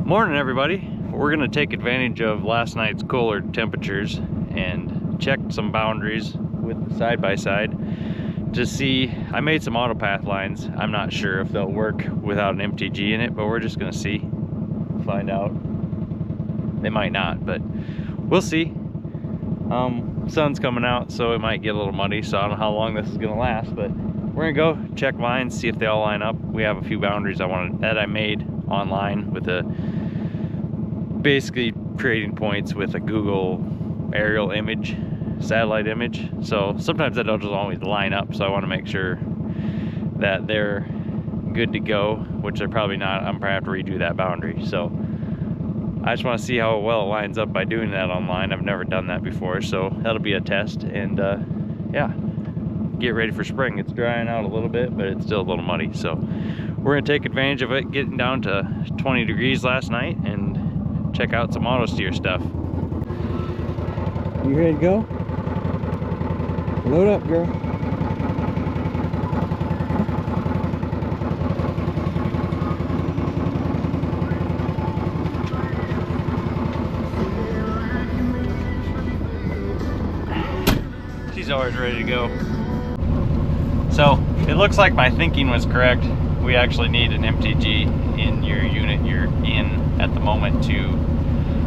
Morning everybody. We're gonna take advantage of last night's cooler temperatures and check some boundaries with the side-by-side to see. I made some autopath lines. I'm not sure if they'll work without an MTG in it, but we're just gonna see, find out. They might not, but we'll see. Sun's coming out, so it might get a little muddy, so I don't know how long this is gonna last, but we're gonna go check lines, see if they all line up. We have a few boundaries that I made online with basically creating points with a Google aerial image, satellite image. So sometimes that don't just always line up, so I want to make sure that they're good to go, which they're probably not. I'm probably have to redo that boundary. So I just want to see how well it lines up by doing that online. I've never done that before, so that'll be a test. And yeah, get ready for spring. It's drying out a little bit, but it's still a little muddy, so we're gonna take advantage of it getting down to 20 degrees last night and check out some auto steer stuff. You ready to go? Load up, girl. She's always ready to go. So it looks like my thinking was correct. We actually need an MTG in your unit you're in at the moment to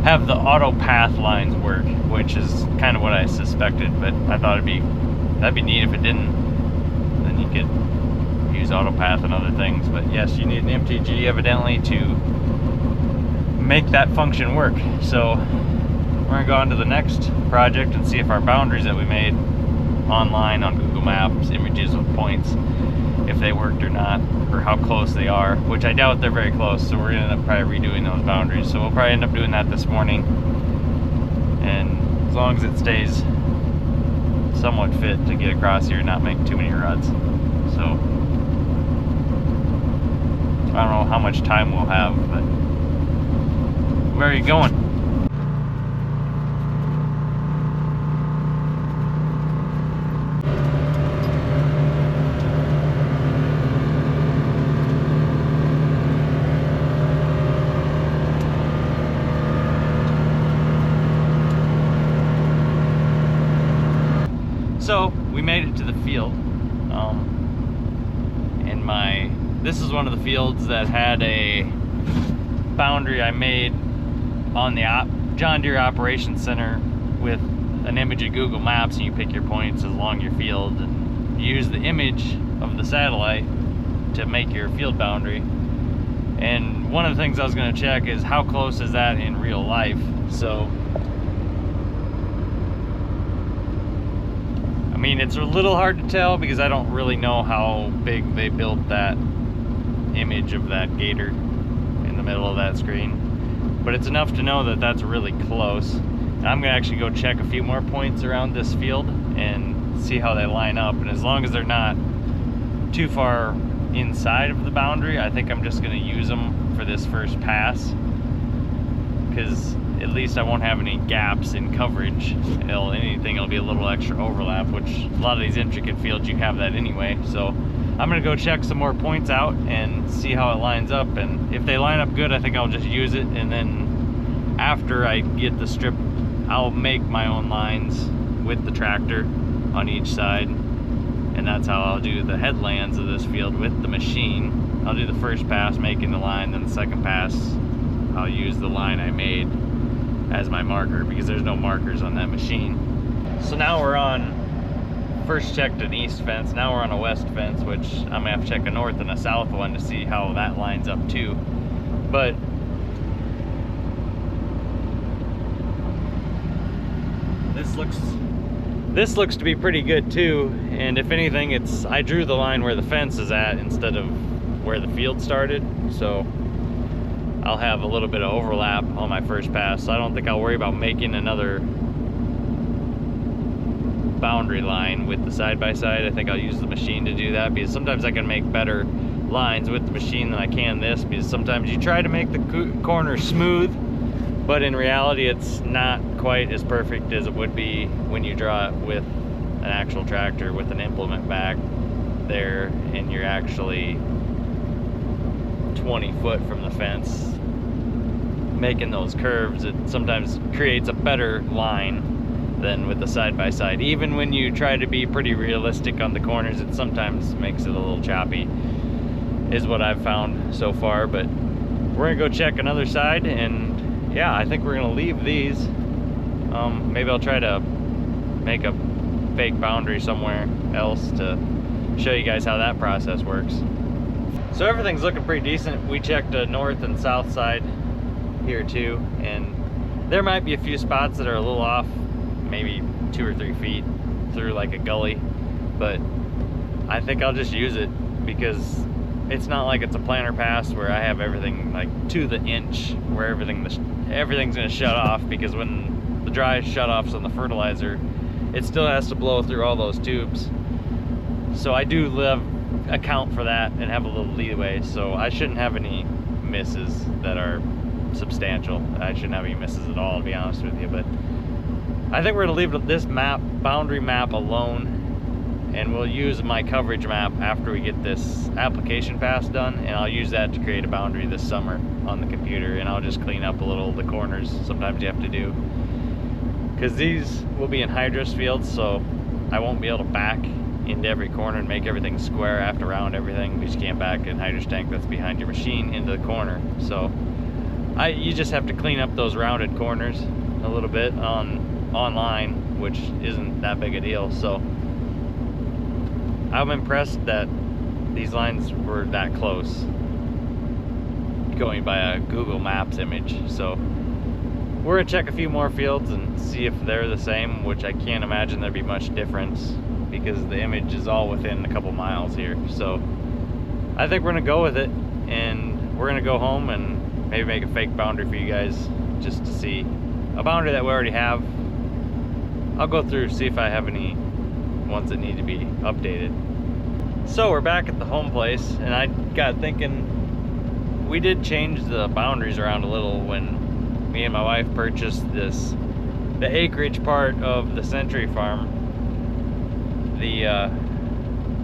have the auto path lines work, which is kind of what I suspected, but I thought that'd be neat if it didn't. Then you could use auto path and other things. But yes, you need an MTG evidently to make that function work. So we're gonna go on to the next project and see if our boundaries that we made online on Google Maps, images with points, if they worked or not, or how close they are, which I doubt they're very close, so we're gonna end up probably redoing those boundaries. So we'll probably end up doing that this morning, and as long as it stays somewhat fit to get across here and not make too many ruts. So I don't know how much time we'll have, but where are you going? So we made it to the field, and this is one of the fields that had a boundary I made on the John Deere Operations Center with an image of Google Maps, and you pick your points along your field and you use the image of the satellite to make your field boundary. And one of the things I was going to check is how close is that in real life. So I mean, it's a little hard to tell because I don't really know how big they built that image of that gator in the middle of that screen, but it's enough to know that that's really close. And I'm gonna actually go check a few more points around this field and see how they line up, and as long as they're not too far inside of the boundary, I think I'm just gonna use them for this first pass, because at least I won't have any gaps in coverage. It'll be a little extra overlap, which a lot of these intricate fields you have that anyway. So I'm gonna go check some more points out and see how it lines up, and if they line up good, I think I'll just use it, and then after I get the strip, I'll make my own lines with the tractor on each side, and that's how I'll do the headlands of this field with the machine. I'll do the first pass making the line, then the second pass I'll use the line I made as my marker, because there's no markers on that machine. So now we're on, first checked an east fence, now we're on a west fence, which I'm gonna have to check a north and a south one to see how that lines up too. But this looks to be pretty good too, and if anything, I drew the line where the fence is at instead of where the field started, so I'll have a little bit of overlap on my first pass, so I don't think I'll worry about making another boundary line with the side-by-side. I think I'll use the machine to do that, because sometimes I can make better lines with the machine than I can this, because sometimes you try to make the corner smooth, but in reality it's not quite as perfect as it would be when you draw it with an actual tractor with an implement back there, and you're actually 20 foot from the fence making those curves, it sometimes creates a better line than with the side-by-side. Even when you try to be pretty realistic on the corners, it sometimes makes it a little choppy, is what I've found so far. But we're gonna go check another side, and yeah, I think we're gonna leave these. Maybe I'll try to make a fake boundary somewhere else to show you guys how that process works. So everything's looking pretty decent. We checked a north and south side here too, and there might be a few spots that are a little off, maybe 2 or 3 feet through like a gully, but I think I'll just use it because it's not like it's a planter pass where I have everything like to the inch where everything's gonna shut off, because when the dry shut-offs on the fertilizer, it still has to blow through all those tubes. So I do account for that and have a little leeway, so I shouldn't have any misses that are substantial. I shouldn't have any misses at all, to be honest with you. But I think we're gonna leave this boundary map alone, and we'll use my coverage map after we get this application pass done, and I'll use that to create a boundary this summer on the computer, and I'll just clean up a little the corners sometimes you have to do, because these will be in hydrous fields, so I won't be able to back into every corner and make everything square after round everything. We just can't back in hydrous tank that's behind your machine into the corner. So you just have to clean up those rounded corners a little bit online, which isn't that big a deal. So I'm impressed that these lines were that close going by a Google Maps image. So we're gonna check a few more fields and see if they're the same, which I can't imagine there'd be much difference because the image is all within a couple miles here. So I think we're gonna go with it, and we're gonna go home and maybe make a fake boundary for you guys just to see a boundary that we already have. I'll go through, see if I have any ones that need to be updated. So we're back at the home place, and I got thinking, we did change the boundaries around a little when me and my wife purchased the acreage part of the Century Farm. The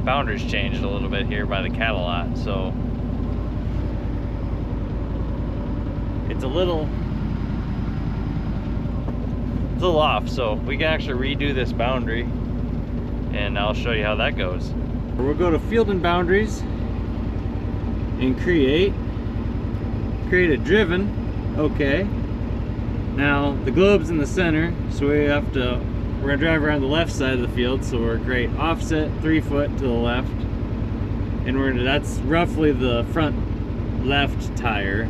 boundaries changed a little bit here by the cattle lot, so it's a little off. So we can actually redo this boundary, and I'll show you how that goes. We'll go to Field and Boundaries and create a driven. Okay, now the globe's in the center, so we're gonna drive around the left side of the field, so we're great offset 3 foot to the left, and that's roughly the front left tire.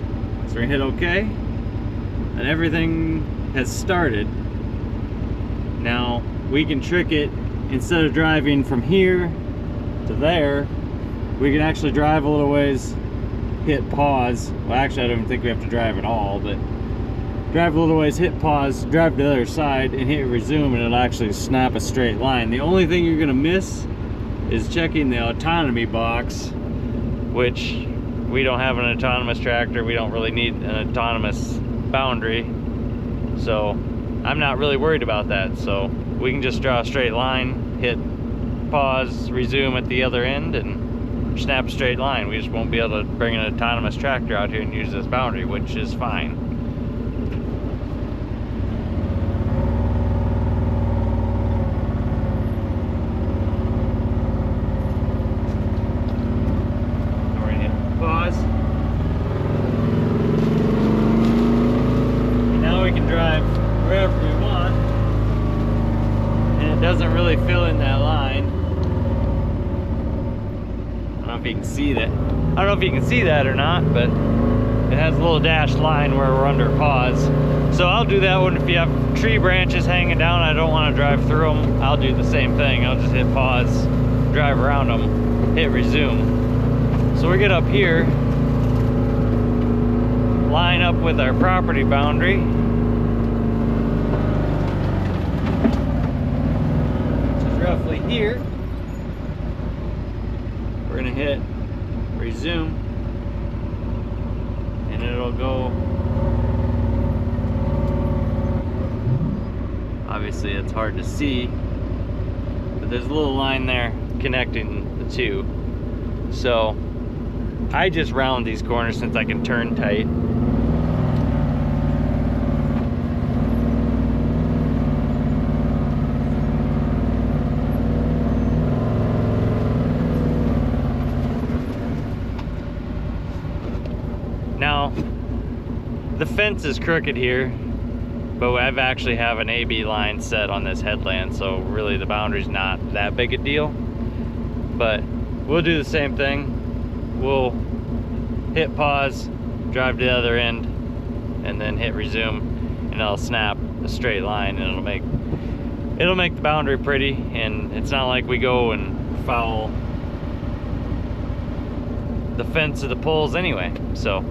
So we're gonna hit OK, and everything has started. Now we can trick it. Instead of driving from here to there, we can actually drive a little ways, hit pause. Well, actually I don't even think we have to drive at all, but drive a little ways, hit pause, drive to the other side, and hit resume, and it'll actually snap a straight line. The only thing you're gonna miss is checking the autonomy box, which we don't have an autonomous tractor. We don't really need an autonomous boundary, so I'm not really worried about that. So we can just draw a straight line, hit pause, resume at the other end, and snap a straight line. We just won't be able to bring an autonomous tractor out here and use this boundary, which is fine. Doesn't really fill in that line. I don't know if you can see that. I don't know if you can see that or not, but it has a little dashed line where we're under pause. So I'll do that one. If you have tree branches hanging down, I don't want to drive through them, I'll do the same thing. I'll just hit pause, drive around them, hit resume. So we get up here, line up with our property boundary. Roughly here. We're gonna hit resume, and it'll go. Obviously it's hard to see, but there's a little line there connecting the two. So I just round these corners since I can turn tight. Now, the fence is crooked here, but I've actually have an AB line set on this headland, so really the boundary's not that big a deal. But we'll do the same thing. We'll hit pause, drive to the other end, and then hit resume, and it'll snap a straight line, and it'll make the boundary pretty. And it's not like we go and foul the fence of the poles anyway. So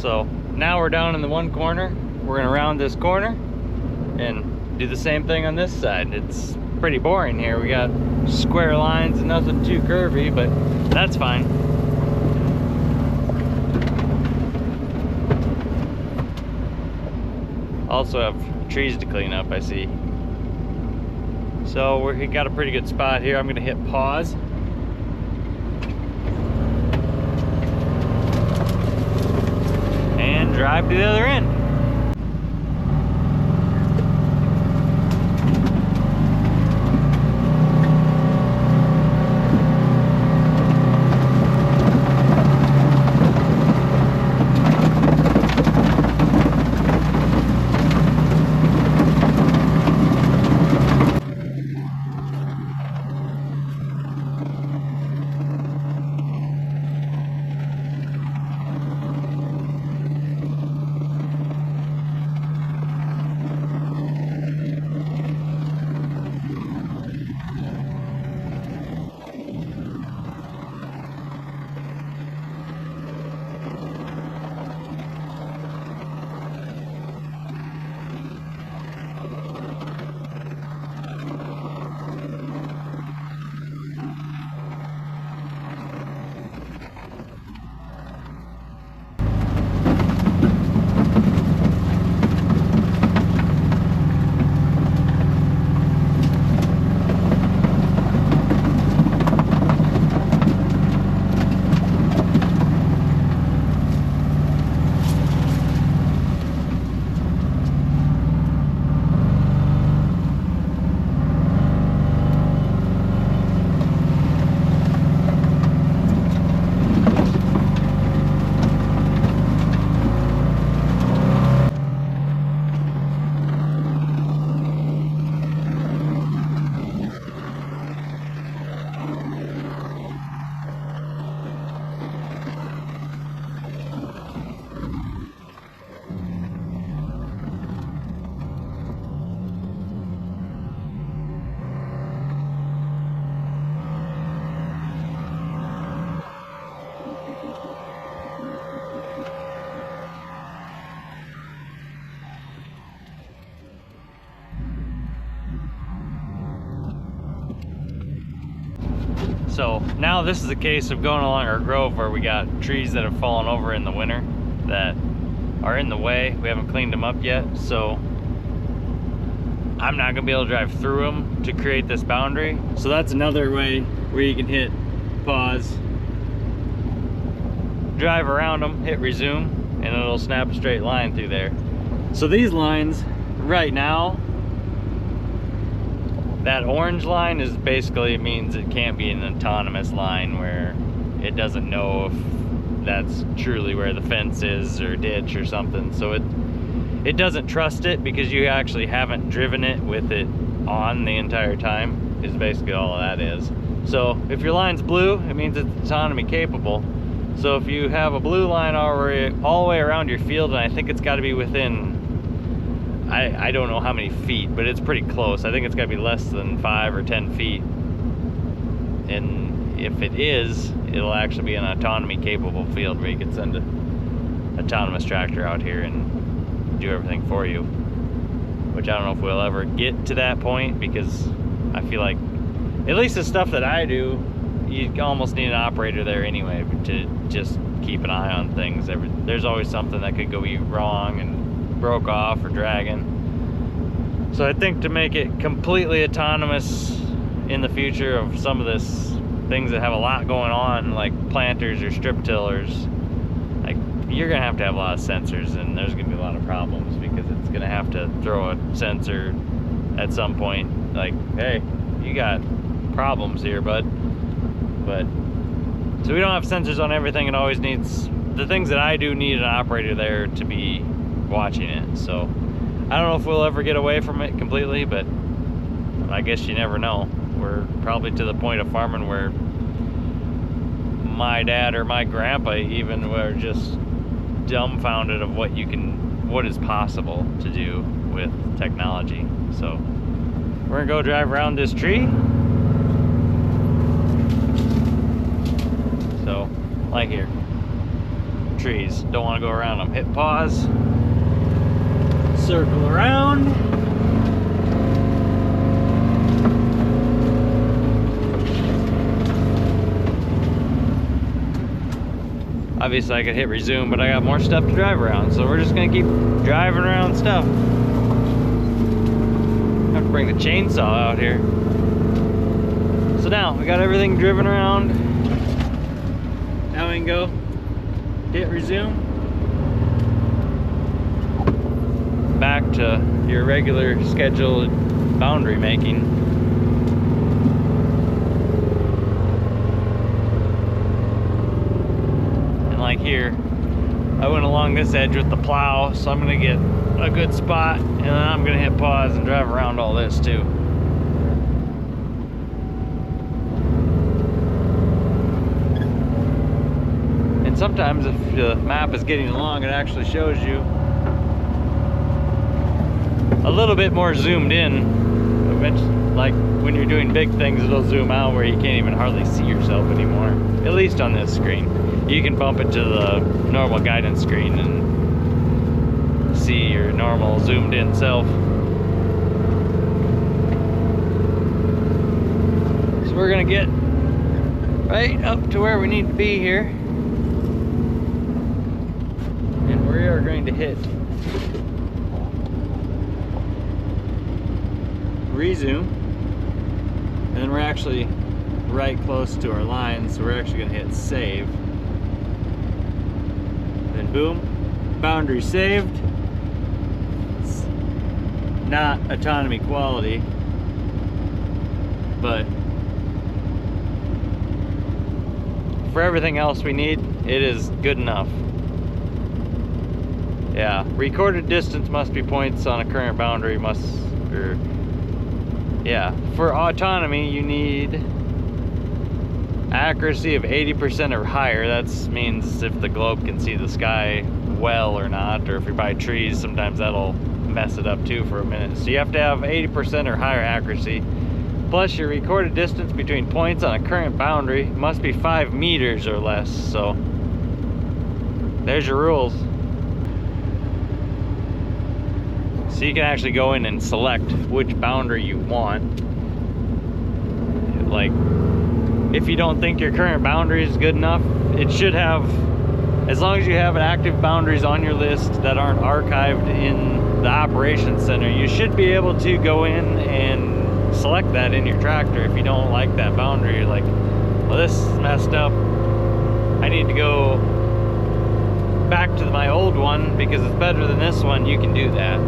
So now we're down in the one corner. We're gonna round this corner and do the same thing on this side. It's pretty boring here. We got square lines and nothing too curvy, but that's fine. Also have trees to clean up, I see. So we got a pretty good spot here. I'm gonna hit pause. And drive to the other end. So now this is a case of going along our grove where we got trees that have fallen over in the winter that are in the way. We haven't cleaned them up yet, so I'm not gonna be able to drive through them to create this boundary. So that's another way where you can hit pause, drive around them, hit resume, and it'll snap a straight line through there. So these lines right now, that orange line is basically means it can't be an autonomous line where it doesn't know if that's truly where the fence is or ditch or something. So it doesn't trust it because you actually haven't driven it with it on the entire time, is basically all that is. So if your line's blue, it means it's autonomy capable. So if you have a blue line all the way around your field, and I think it's got to be within, I don't know how many feet, but it's pretty close. I think it's got to be less than 5 or 10 feet. And if it is, it'll actually be an autonomy capable field where you can send an autonomous tractor out here and do everything for you. which I don't know if we'll ever get to that point, because I feel like, at least the stuff that I do, you almost need an operator there anyway to just keep an eye on things. There's always something that could go wrong and broke off or dragging. So I think to make it completely autonomous in the future of some of this things that have a lot going on, like planters or strip tillers, like you're gonna have to have a lot of sensors, and there's gonna be a lot of problems because it's gonna have to throw a sensor at some point, like, hey, you got problems here, bud. But so we don't have sensors on everything. It always needs, the things that I do need an operator there to be watching it. So I don't know if we'll ever get away from it completely, but I guess you never know. We're probably to the point of farming where my dad or my grandpa even were just dumbfounded of what is possible to do with technology. So we're gonna go drive around this tree. So, like here, trees, don't want to go around them. Hit pause, circle around. Obviously I could hit resume, but I got more stuff to drive around, so we're just gonna keep driving around stuff. I have to bring the chainsaw out here. So now we got everything driven around. Now we can go hit resume. Back to your regular scheduled boundary making. And like here, I went along this edge with the plow, so I'm gonna get a good spot, and then I'm gonna hit pause and drive around all this too. And sometimes if the map is getting long, it actually shows you a little bit more zoomed in. Eventually, like when you're doing big things, it'll zoom out where you can't even hardly see yourself anymore. At least on this screen. You can bump it to the normal guidance screen and see your normal zoomed in self. So we're gonna get right up to where we need to be here. And we are going to hit resume. And then we're actually right close to our line, so we're actually gonna hit save. Then boom, boundary saved. It's not autonomy quality, but for everything else we need, it is good enough. Yeah, recorded distance must be points on a current boundary yeah, for autonomy you need accuracy of 80% or higher. That means if the globe can see the sky well or not, or if you're by trees, sometimes that'll mess it up too for a minute. So you have to have 80% or higher accuracy, plus your recorded distance between points on a current boundary must be 5 meters or less. So there's your rules. So you can actually go in and select which boundary you want. Like, if you don't think your current boundary is good enough, it should have, as long as you have active boundaries on your list that aren't archived in the operations center, you should be able to go in and select that in your tractor. If you don't like that boundary, you're like, well, this is messed up, I need to go back to my old one because it's better than this one, you can do that.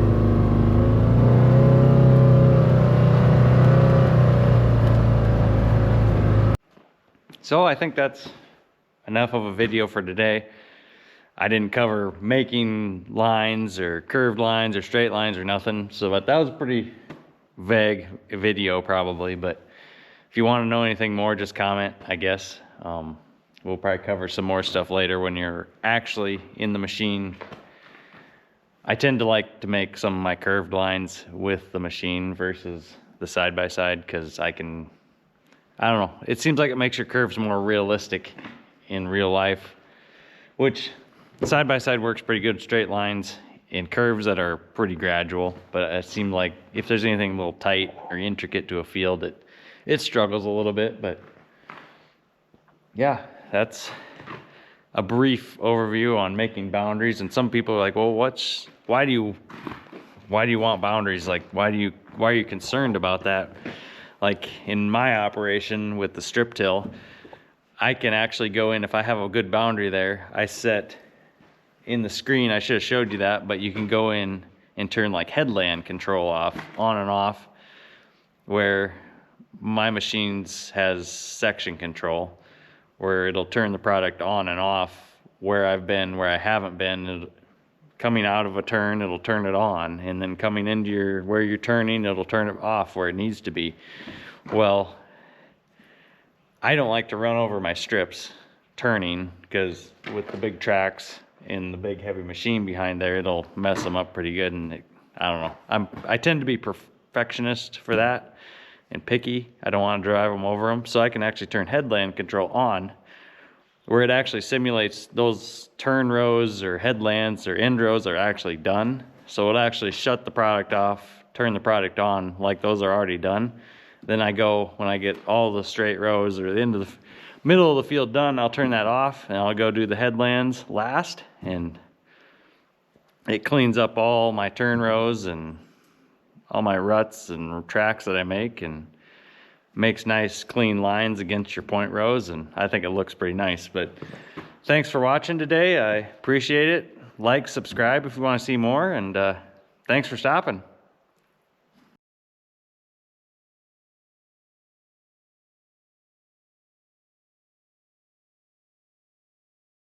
So I think that's enough of a video for today. I didn't cover making lines or curved lines or straight lines or nothing. So but that was a pretty vague video probably. But if you want to know anything more, just comment, I guess. We'll probably cover some more stuff later when you're actually in the machine. I tend to like to make some of my curved lines with the machine versus the side-by-side because I don't know, it seems like it makes your curves more realistic in real life, which side-by-side works pretty good, straight lines in curves that are pretty gradual, but it seemed like if there's anything a little tight or intricate to a field, it struggles a little bit. But yeah, that's a brief overview on making boundaries. And some people are like, well, why do you want boundaries? Like, why are you concerned about that? Like in my operation with the strip till, I can actually go in, if I have a good boundary there, I set in the screen, I should have showed you that, but you can go in and turn like headland control off, on and off, where my machines has section control, where it'll turn the product on and off where I've been, where I haven't been. Coming out of a turn, it'll turn it on, and then coming into where you're turning, it'll turn it off where it needs to be. Well, I don't like to run over my strips turning, because with the big tracks and the big heavy machine behind there, it'll mess them up pretty good. And I don't know, I tend to be perfectionist for that and picky. I don't want to drive them over them, so I can actually turn headland control on, where it actually simulates those turn rows or headlands or end rows are actually done. So it'll actually shut the product off, turn the product on like those are already done. Then I go, when I get all the straight rows or the end of the middle of the field done, I'll turn that off and I'll go do the headlands last, and it cleans up all my turn rows and all my ruts and tracks that I make, and makes nice clean lines against your point rows, and I think it looks pretty nice. But thanks for watching today. I appreciate it. Like, subscribe if you want to see more, and thanks for stopping.